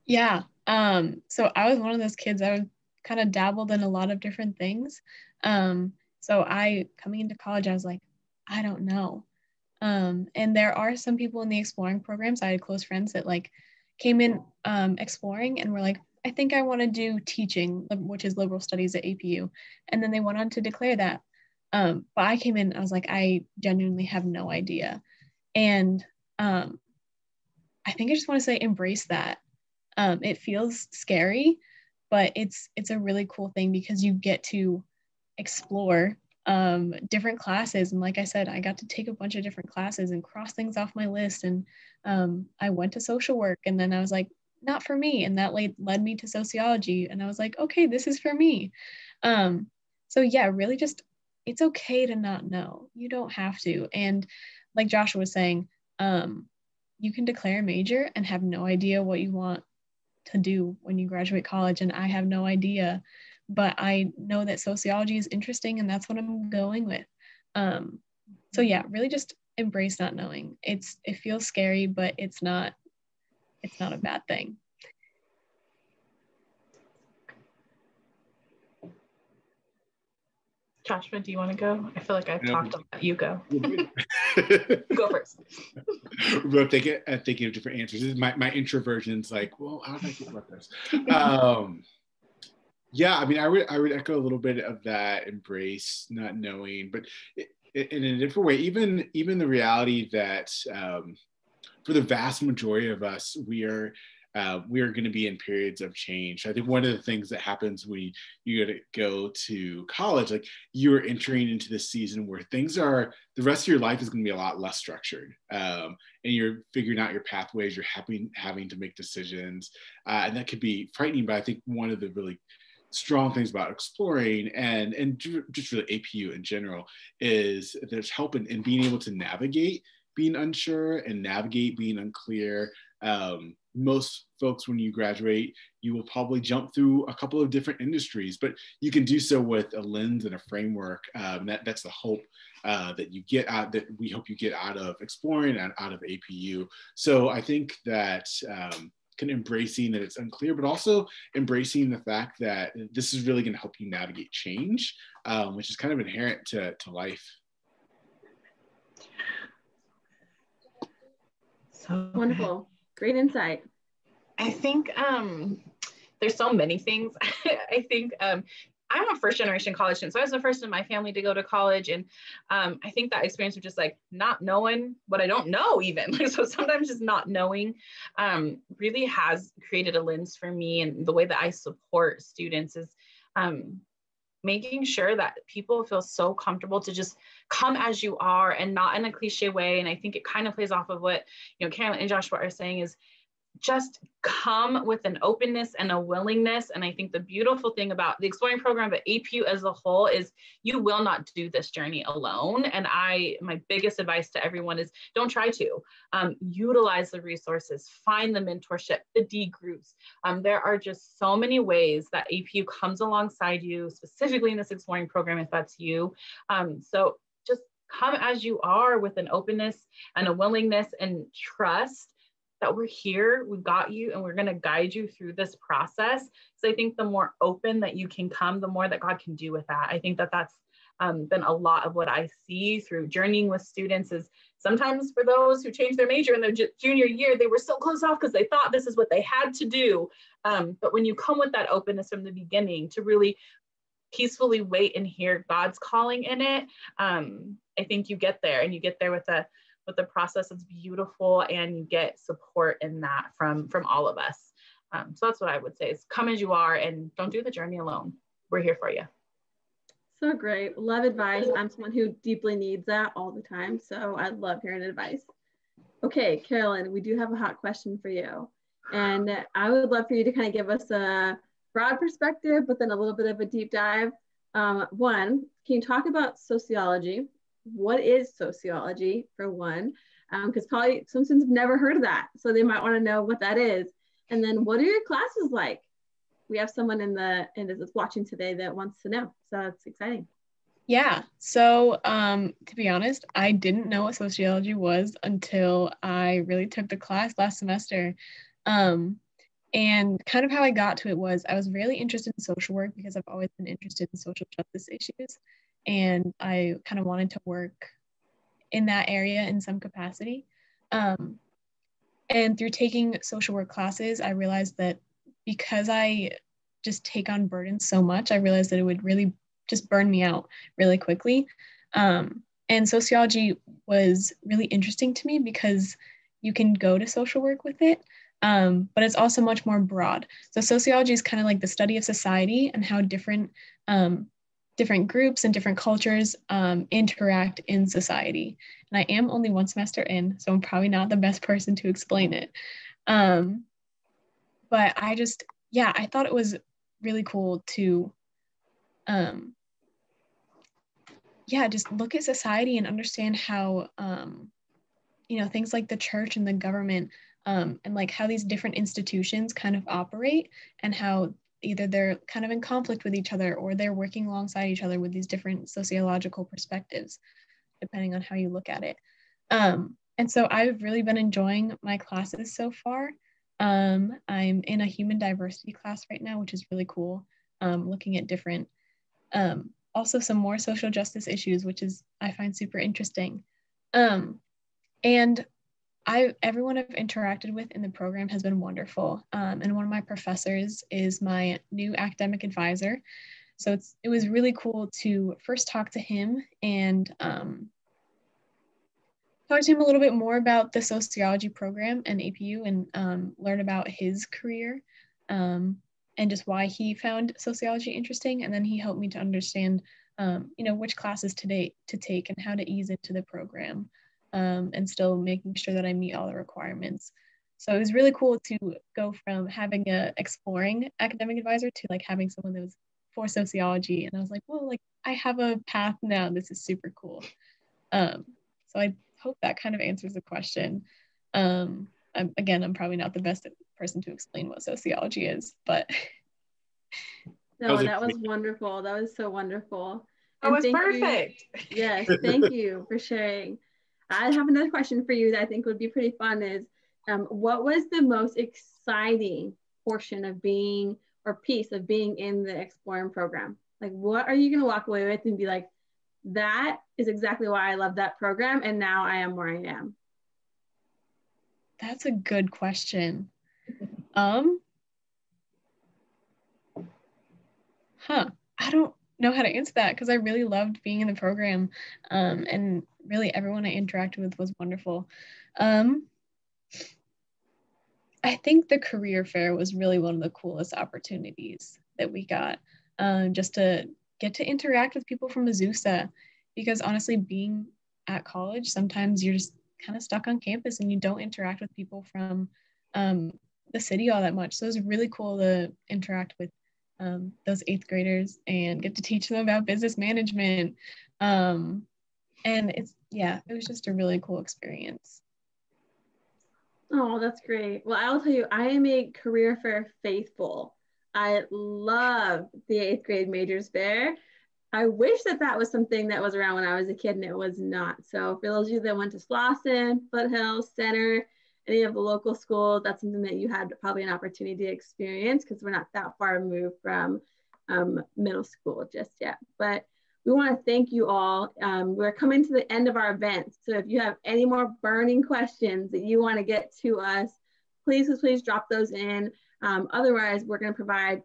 Yeah. So I was one of those kids. I kind of dabbled in a lot of different things. So coming into college, I was like, I don't know. And there are some people in the exploring programs. I had close friends that like came in exploring and were like, I think I want to do teaching, which is liberal studies at APU. And then they went on to declare that. But I came in, I was like, I genuinely have no idea. And I think I just want to say, embrace that. It feels scary, but it's a really cool thing because you get to explore different classes. And like I said, I got to take a bunch of different classes and cross things off my list. And I went to social work, and then I was like, not for me. And that led me to sociology. And I was like, okay, this is for me. So yeah, really just, it's okay to not know. You don't have to. And like Joshua was saying, you can declare a major and have no idea what you want to do when you graduate college. And I have no idea, but I know that sociology is interesting and that's what I'm going with. So yeah, really just embrace not knowing. It feels scary, but it's not a bad thing. Joshua, do you want to go? I feel like I've talked a lot. You go. Go first. We're thinking of different answers. This is my introversion's like, well, how did I get about this? Yeah, I mean, I would echo a little bit of that, embrace not knowing, but in a different way. Even the reality that for the vast majority of us, we are going to be in periods of change. I think one of the things that happens when you go to college, like you're entering into this season where the rest of your life is going to be a lot less structured, and you're figuring out your pathways. You're having to make decisions, and that could be frightening. But I think one of the really strong things about exploring and just really APU in general is there's help in being able to navigate being unsure and navigate being unclear. Most folks, when you graduate, you will probably jump through a couple of different industries, but you can do so with a lens and a framework. That's the hope that we hope you get out of exploring and out of APU. So I think that kind of embracing that it's unclear, but also embracing the fact that this is really going to help you navigate change, which is kind of inherent to life. So Wonderful. Great insight. I think there's so many things. I think I'm a first generation college student. So I was the first in my family to go to college. And I think that experience of just like not knowing what I don't know even. Like, so sometimes just not knowing really has created a lens for me. And the way that I support students is making sure that people feel so comfortable to just come as you are and not in a cliche way. And I think it kind of plays off of what, Carolyn and Joshua are saying is just come with an openness and a willingness. And I think the beautiful thing about the exploring program, but APU as a whole, is you will not do this journey alone. And my biggest advice to everyone is don't try to. Utilize the resources, find the mentorship, the D groups. There are just so many ways that APU comes alongside you, specifically in this exploring program, if that's you. So just come as you are with an openness and a willingness and trust that we're here, we've got you, and we're going to guide you through this process. So I think the more open that you can come, the more that God can do with that. I think that that's been a lot of what I see through journeying with students is sometimes for those who change their major in their junior year, they were so closed off because they thought this is what they had to do. But when you come with that openness from the beginning to really peacefully wait and hear God's calling in it, I think you get there, and you get there with a process that's beautiful, and you get support in that from all of us. So that's what I would say is come as you are and don't do the journey alone. We're here for you. So great. Love advice. I'm someone who deeply needs that all the time. So I love hearing advice. Okay, Carolyn, we do have a hot question for you. And I would love for you to kind of give us a broad perspective, but then a little bit of a deep dive. One, can you talk about sociology? What is sociology, for one? Because probably some students have never heard of that. So they might want to know what that is. And then what are your classes like? We have someone in that's watching today that wants to know. So it's exciting. Yeah. So to be honest, I didn't know what sociology was until I really took the class last semester. And kind of how I got to it was I was really interested in social work because I've always been interested in social justice issues. And I kind of wanted to work in that area in some capacity. And through taking social work classes, I realized that because I just take on burdens so much, I realized that it would really just burn me out really quickly. And sociology was really interesting to me because you can go to social work with it, but it's also much more broad. So sociology is kind of like the study of society and how different groups and different cultures interact in society. And I am only one semester in, so I'm probably not the best person to explain it. But I thought it was really cool to just look at society and understand how things like the church and the government and like how these different institutions kind of operate, and how either they're kind of in conflict with each other or they're working alongside each other with these different sociological perspectives, depending on how you look at it. And so I've really been enjoying my classes so far. I'm in a human diversity class right now, which is really cool, looking at different, also some more social justice issues, which is I find super interesting. And everyone I've interacted with in the program has been wonderful. And one of my professors is my new academic advisor. So it was really cool to first talk to him and talk to him a little bit more about the sociology program and APU, and learn about his career and just why he found sociology interesting. And then he helped me to understand, which classes to take and how to ease into the program, and still making sure that I meet all the requirements. So it was really cool to go from having a exploring academic advisor to like having someone that was for sociology. And I was like, well, like I have a path now. This is super cool. So I hope that kind of answers the question. I'm probably not the best person to explain what sociology is, but. No, that was wonderful. That was so wonderful. That was perfect. Yes, thank you for sharing. I have another question for you that I think would be pretty fun is, what was the most exciting portion of being in the Exploring program? Like, what are you going to walk away with and be like, that is exactly why I love that program, and now I am where I am? That's a good question. I don't know how to answer that because I really loved being in the program, and really everyone I interacted with was wonderful. I think the career fair was really one of the coolest opportunities that we got, just to get to interact with people from Azusa, because honestly, being at college, sometimes you're just kind of stuck on campus and you don't interact with people from the city all that much. So it was really cool to interact with those 8th graders and get to teach them about business management. And it was just a really cool experience. Oh, that's great. Well, I'll tell you, I am a career fair faithful. I love the 8th grade majors fair. I wish that that was something that was around when I was a kid, and it was not. So for those of you that went to Slauson, Foothills, Center, any of the local schools, that's something that you had probably an opportunity to experience, because we're not that far removed from middle school just yet. But we want to thank you all. We're coming to the end of our event. So if you have any more burning questions that you want to get to us, please drop those in. Otherwise, we're going to provide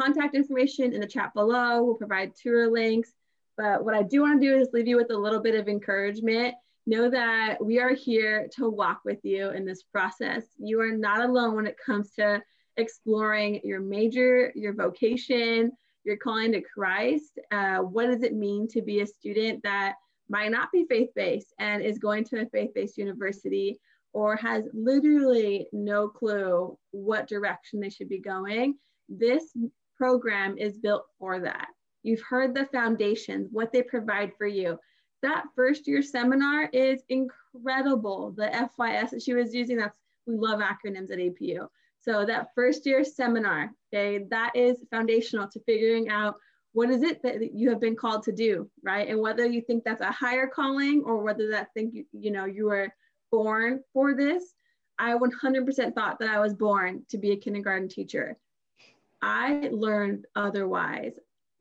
contact information in the chat below. We'll provide tour links. But what I do want to do is leave you with a little bit of encouragement. Know that we are here to walk with you in this process. You are not alone when it comes to exploring your major, your vocation, your calling to Christ. What does it mean to be a student that might not be faith-based and is going to a faith-based university, or has literally no clue what direction they should be going? This program is built for that. You've heard the foundations, what they provide for you. That first year seminar is incredible. The FYS that she was using, we love acronyms at APU. So that first year seminar, okay, that is foundational to figuring out what is it that you have been called to do, right? And whether you think that's a higher calling, or whether that you were born for this. I 100% thought that I was born to be a kindergarten teacher. I learned otherwise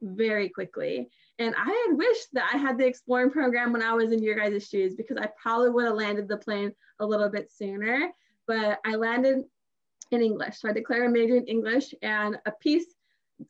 very quickly. And I had wished that I had the exploring program when I was in your guys' shoes, because I probably would have landed the plane a little bit sooner, but I landed in English. So I declared a major in English, and a piece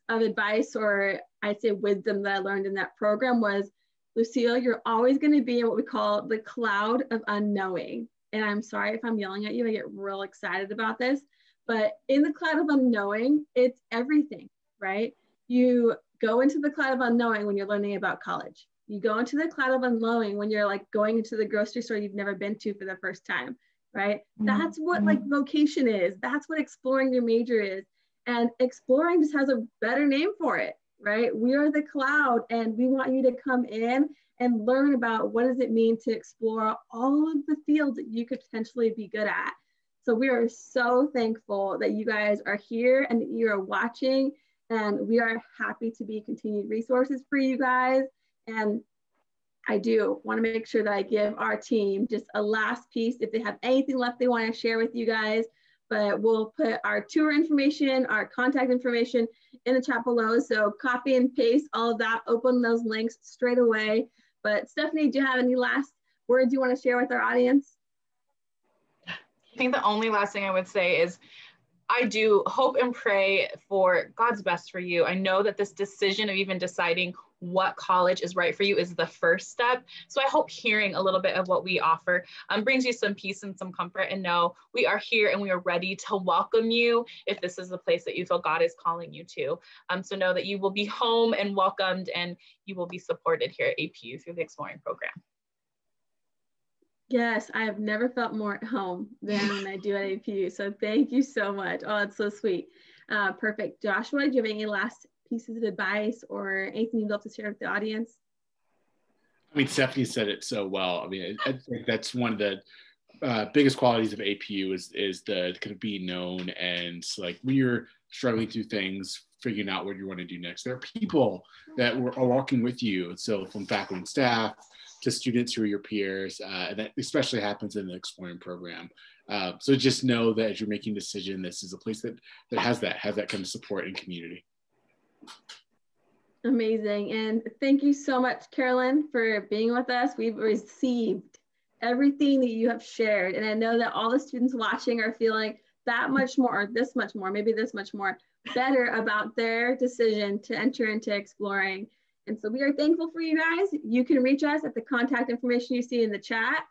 of advice, or I'd say wisdom, that I learned in that program was, Lucille, you're always going to be in what we call the cloud of unknowing. And I'm sorry if I'm yelling at you, I get real excited about this, but in the cloud of unknowing, it's everything, right? You go into the cloud of unknowing when you're learning about college. You go into the cloud of unknowing when you're like going into the grocery store you've never been to for the first time, right? That's what like vocation is. That's what exploring your major is. And exploring just has a better name for it, right? We are the cloud, and we want you to come in and learn about what does it mean to explore all of the fields that you could potentially be good at. So we are so thankful that you guys are here and that you are watching, and we are happy to be continued resources for you guys. And I do want to make sure that I give our team just a last piece if they have anything left they want to share with you guys. But we'll put our tour information, our contact information in the chat below. So copy and paste all of that, open those links straight away. But Stephanie, do you have any last words you want to share with our audience? I think the only last thing I would say is, I do hope and pray for God's best for you. I know that this decision of even deciding what college is right for you is the first step. So I hope hearing a little bit of what we offer brings you some peace and some comfort, and know we are here and we are ready to welcome you if this is the place that you feel God is calling you to. So know that you will be home and welcomed, and you will be supported here at APU through the Exploring program. Yes, I have never felt more at home than when I do at APU. So thank you so much. Oh, it's so sweet. Perfect. Joshua, do you have any last pieces of advice or anything you'd love to share with the audience? I mean, Stephanie said it so well. I mean, I think that's one of the biggest qualities of APU is the kind of being known, and like when you're struggling through things, figuring out what you want to do next, there are people that are walking with you. So from faculty and staff to students who are your peers, and that especially happens in the Exploring program. So just know that as you're making a decision, this is a place that has that kind of support and community. Amazing. And thank you so much, Carolyn, for being with us. We've received everything that you have shared. And I know that all the students watching are feeling that much more, or this much more, maybe this much more better about their decision to enter into Exploring. And so we are thankful for you guys. You can reach us at the contact information you see in the chat.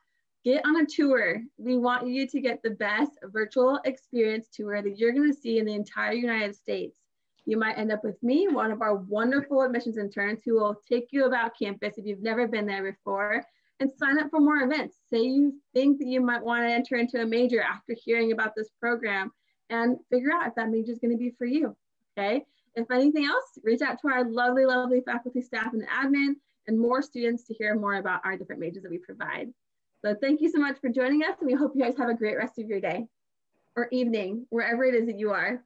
Get on a tour. We want you to get the best virtual experience tour that you're going to see in the entire United States. You might end up with me, one of our wonderful admissions interns, who will take you about campus if you've never been there before, and sign up for more events. Say you think that you might want to enter into a major after hearing about this program, and figure out if that major is going to be for you, okay? If anything else, reach out to our lovely, lovely faculty, staff, and admin, and more students to hear more about our different majors that we provide. So thank you so much for joining us, and we hope you guys have a great rest of your day or evening, wherever it is that you are.